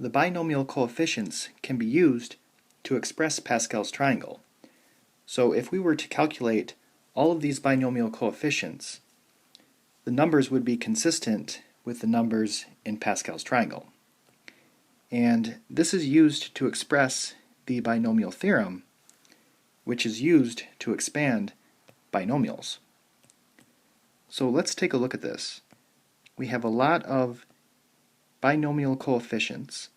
The binomial coefficients can be used to express Pascal's triangle. So if we were to calculate all of these binomial coefficients, the numbers would be consistent with the numbers in Pascal's triangle. And this is used to express the binomial theorem, which is used to expand binomials. So let's take a look at this. We have a lot of binomial coefficients,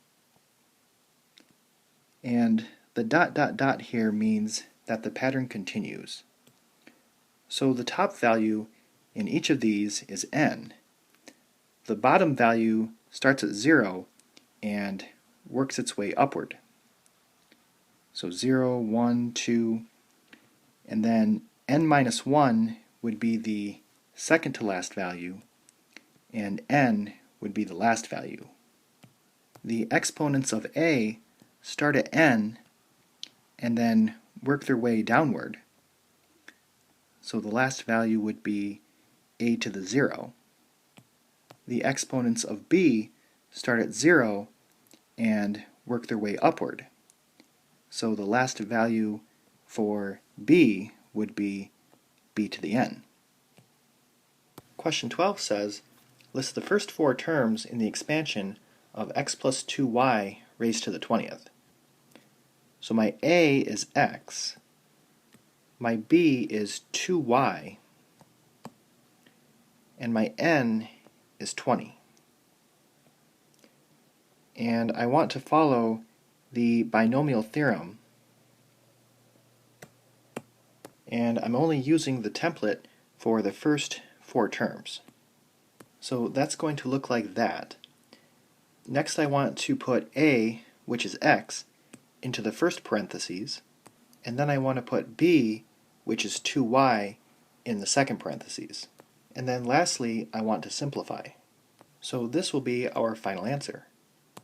and the dot dot dot here means that the pattern continues. So the top value in each of these is n. The bottom value starts at 0 and works its way upward. So 0, 1, 2, and then n minus 1 would be the second to last value, and n would be the last value. The exponents of a start at n and then work their way downward. So the last value would be a to the 0. The exponents of b start at 0 and work their way upward. So the last value for b would be b to the n. Question 12 says, list the first four terms in the expansion of x plus 2y raised to the 20th. So my a is x, my b is 2y, and my n is 20. And I want to follow the binomial theorem, and I'm only using the template for the first four terms. So that's going to look like that. Next I want to put a, which is x, into the first parentheses, and then I want to put b, which is 2y, in the second parentheses. And then lastly I want to simplify. So this will be our final answer.